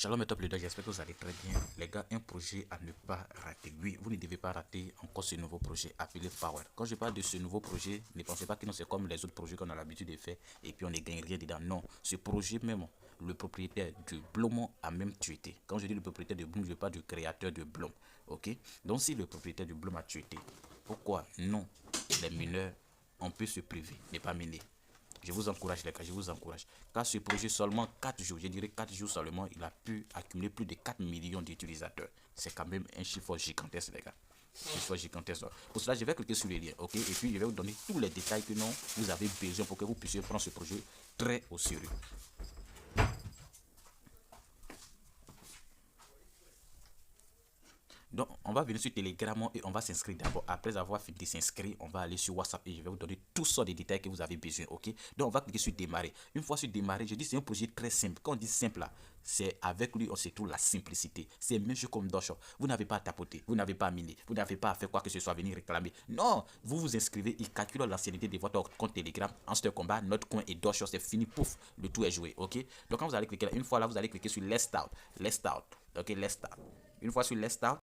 Shalom et top leader, j'espère que vous allez très bien. Les gars, un projet à ne pas rater. Oui, vous ne devez pas rater encore ce nouveau projet appelé Power. Quand je parle de ce nouveau projet, ne pensez pas que c'est comme les autres projets qu'on a l'habitude de faire et puis on ne gagne rien dedans. Non, ce projet même, le propriétaire de Blomon a même tweeté. Quand je dis le propriétaire de Blom, je parle du créateur de Blom. Ok? Donc si le propriétaire de Blom a tweeté, pourquoi non, les mineurs, on peut se priver, ne pas miner? Je vous encourage les gars, je vous encourage. Car ce projet, seulement 4 jours, je dirais 4 jours seulement, il a pu accumuler plus de 4 millions d'utilisateurs. C'est quand même un chiffre gigantesque les gars. Un chiffre gigantesque. Pour cela, je vais cliquer sur les liens, ok? Et puis, je vais vous donner tous les détails que non, vous avez besoin pour que vous puissiez prendre ce projet très au sérieux. Donc, on va venir sur Telegram et on va s'inscrire d'abord. Après avoir fini de s'inscrire, on va aller sur WhatsApp et je vais vous donner tous sortes de détails que vous avez besoin, ok? Donc, on va cliquer sur démarrer. Une fois sur démarrer, je dis c'est un projet très simple. Quand on dit simple là, c'est avec lui, on se trouve la simplicité. C'est même chose comme Dosh. Vous n'avez pas à tapoter, vous n'avez pas à miner, vous n'avez pas à faire quoi que ce soit, venir réclamer. Non, vous vous inscrivez, il calcule l'ancienneté de votre compte Telegram. En ce combat, notre coin et Dosh, c'est fini, pouf, le tout est joué, ok? Donc, quand vous allez cliquer là, une fois là, vous allez cliquer sur Let's Start. Let's Start, ok? Let's Start. Une fois sur Let's Start,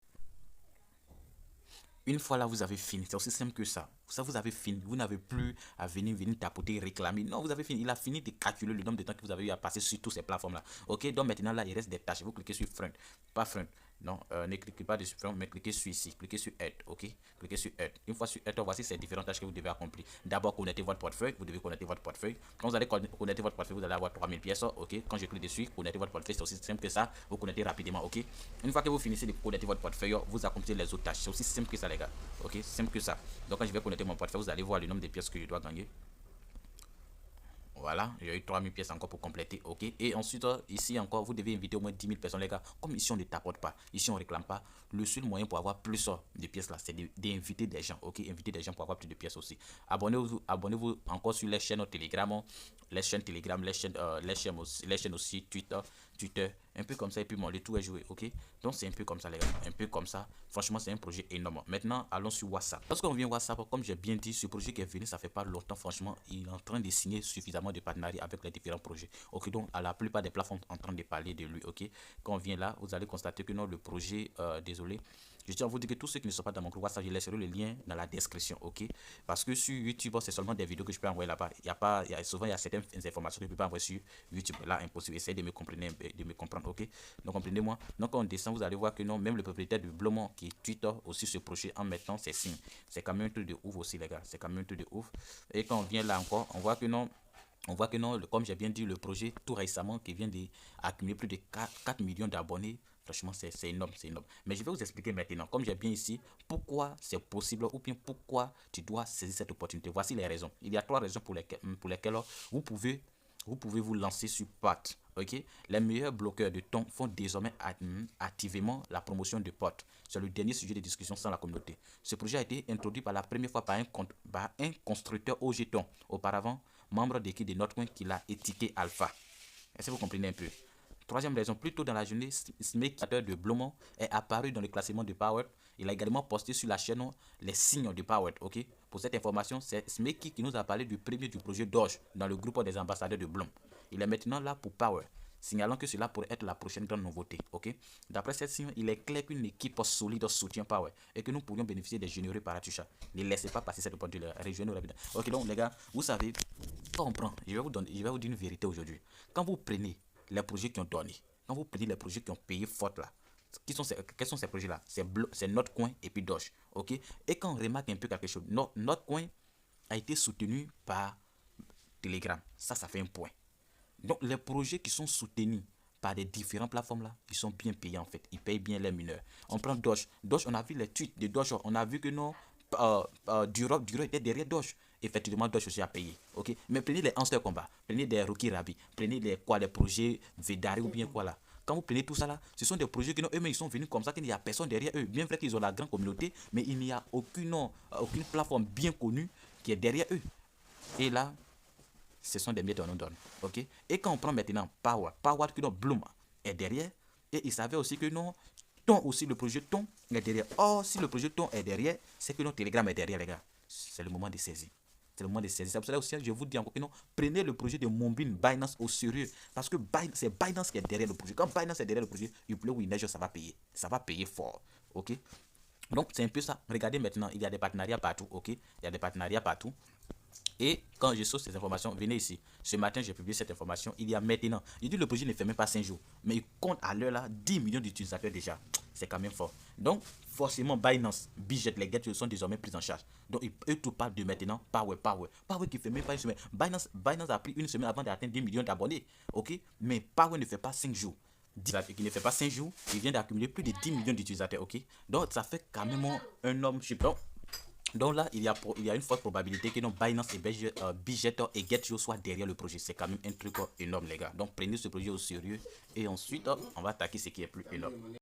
une fois là, vous avez fini. C'est aussi simple que ça. Ça, vous avez fini. Vous n'avez plus à venir tapoter, réclamer. Non, vous avez fini. Il a fini de calculer le nombre de temps que vous avez eu à passer sur toutes ces plateformes-là. Ok, donc maintenant là, il reste des tâches. Vous cliquez sur Front. Pas Front. Non, ne cliquez pas dessus Front, mais cliquez sur ici. Cliquez sur Aide. Ok, cliquez sur Aide. Une fois sur Aide, voici ces différentes tâches que vous devez accomplir. D'abord, connectez votre portefeuille. Vous devez connecter votre portefeuille. Quand vous allez connecter votre portefeuille, vous allez avoir 3000 pièces. Ok, quand je clique dessus, connectez votre portefeuille. C'est aussi simple que ça. Vous connectez rapidement. Ok, une fois que vous finissez de connecter votre portefeuille, vous accomplissez les autres tâches. C'est aussi simple que ça, les gars. Ok, simple que ça. Donc quand je vais connecter mon portefeuille, vous allez voir le nombre de pièces que je dois gagner. Voilà, j'ai eu 3000 pièces encore pour compléter, ok. Et ensuite, ici encore, vous devez inviter au moins 10 000 personnes, les gars. Comme ici, on ne tapote pas, ici, on ne réclame pas. Le seul moyen pour avoir plus de pièces là, c'est d'inviter des gens, ok. Inviter des gens pour avoir plus de pièces aussi. Abonnez-vous encore sur les chaînes Telegram, les chaînes Telegram, les chaînes aussi Twitter, un peu comme ça. Et puis, bon, le tout est joué, ok. Donc, c'est un peu comme ça, les gars. Un peu comme ça. Franchement, c'est un projet énorme. Maintenant, allons sur WhatsApp. Lorsqu'on vient WhatsApp, comme j'ai bien dit, ce projet qui est venu, ça fait pas longtemps, franchement, il est en train de signer suffisamment de partenariats avec les différents projets. Ok, donc à la plupart des plateformes en train de parler de lui. Ok, quand on vient là, vous allez constater que non, le projet, désolé, je tiens à vous dire que tous ceux qui ne sont pas dans mon groupe WhatsApp, je laisserai le lien dans la description, ok? Parce que sur YouTube, c'est seulement des vidéos que je peux envoyer là-bas. Souvent, il y a certaines informations que je ne peux pas envoyer sur YouTube. Là, impossible. Essayez de me comprendre, ok? Donc, comprenez-moi. Donc, quand on descend, vous allez voir que non, même le propriétaire de Blomon qui tweet aussi ce projet en mettant ses signes. C'est quand même un truc de ouf aussi, les gars. C'est quand même un truc de ouf. Et quand on vient là encore, on voit que non, comme j'ai bien dit, le projet tout récemment qui vient d'accumuler plus de 4 millions d'abonnés. Franchement, c'est énorme, c'est énorme. Mais je vais vous expliquer maintenant, comme j'ai bien ici, pourquoi c'est possible ou bien pourquoi tu dois saisir cette opportunité. Voici les raisons. Il y a 3 raisons pour lesquelles vous pouvez vous lancer sur POT. Ok, les meilleurs bloqueurs de ton font désormais activement la promotion de POT. C'est le dernier sujet de discussion sans la communauté. Ce projet a été introduit par la première fois par un constructeur au jeton. Auparavant, membre d'équipe de Notcoin qui l'a étiqueté Alpha. Est-ce que vous comprenez un peu? Troisième raison, plus tôt dans la journée, Smith, créateur de Blomon, est apparu dans le classement de Power. Il a également posté sur la chaîne les signes de Power. Ok. Pour cette information, c'est Smith qui nous a parlé du premier du projet Doge dans le groupe des ambassadeurs de Blom. Il est maintenant là pour Power, signalant que cela pourrait être la prochaine grande nouveauté. Ok. D'après cette signe, il est clair qu'une équipe solide soutient Power et que nous pourrions bénéficier des généreux paratuchas. Ne laissez pas passer cette opportunité. Rejoignez-nous rapidement. Ok, donc les gars, vous savez, quand on prend, je vais vous dire une vérité aujourd'hui. Quand vous prenez les projets qui ont donné, quand vous prenez les projets qui ont payé faute là, quels sont ces projets là? C'est notre coin et puis Doge, ok? Et quand on remarque un peu quelque chose, notre coin a été soutenu par Telegram, ça fait un point. Donc les projets qui sont soutenus par des différentes plateformes là, ils sont bien payés en fait, ils payent bien les mineurs. On prend Doge, on a vu les tweets de Doge, on a vu que non, Duro était derrière Doge. Effectivement, Doge aussi a payé. Ok, mais prenez les Hamster Combat, prenez des Rocky Rabi, prenez les projets Vedari ou bien quoi là. Quand vous prenez tout ça là, ce sont des projets qui eux-mêmes ils sont venus comme ça, qu'il n'y a personne derrière eux. Bien vrai qu'ils ont la grande communauté, mais il n'y a aucune plateforme bien connue qui est derrière eux. Et là, ce sont des miettes qu'on nous donne. Ok. Et quand on prend maintenant Power que Bloom est derrière, et il savait aussi que non, Ton aussi, le projet Ton est derrière. Or, si le projet Ton est derrière, c'est que notre Telegram est derrière, les gars. C'est le moment de saisir. C'est le moment de saisir. C'est pour cela aussi, je vous dis encore que non, prenez le projet de Moonbeam Binance au sérieux. Parce que c'est Binance qui est derrière le projet. Quand Binance est derrière le projet, il pleut ou il neige, ça va payer. Ça va payer fort. Ok? Donc, c'est un peu ça. Regardez maintenant, il y a des partenariats partout. Ok? Il y a des partenariats partout. Et quand je saute ces informations, venez ici. Ce matin, j'ai publié cette information. Il y a maintenant, je dis le projet ne fait même pas 5 jours, mais il compte à l'heure là 10 millions d'utilisateurs déjà. C'est quand même fort. Donc, forcément, Binance, Bijet, les gadgets sont désormais pris en charge. Donc, eux tout parlent de maintenant Power qui fait même pas une semaine. Binance a pris une semaine avant d'atteindre 10 millions d'abonnés. Ok? Mais Power ne fait pas 5 jours. Qui ne fait pas 5 jours, il vient d'accumuler plus de 10 millions d'utilisateurs. Ok? Donc, ça fait quand même un énorme chiffre. Donc là, il y a une forte probabilité que Binance et Bijet et Get.io soient derrière le projet. C'est quand même un truc énorme, les gars. Donc prenez ce projet au sérieux et ensuite, on va attaquer ce qui est plus énorme.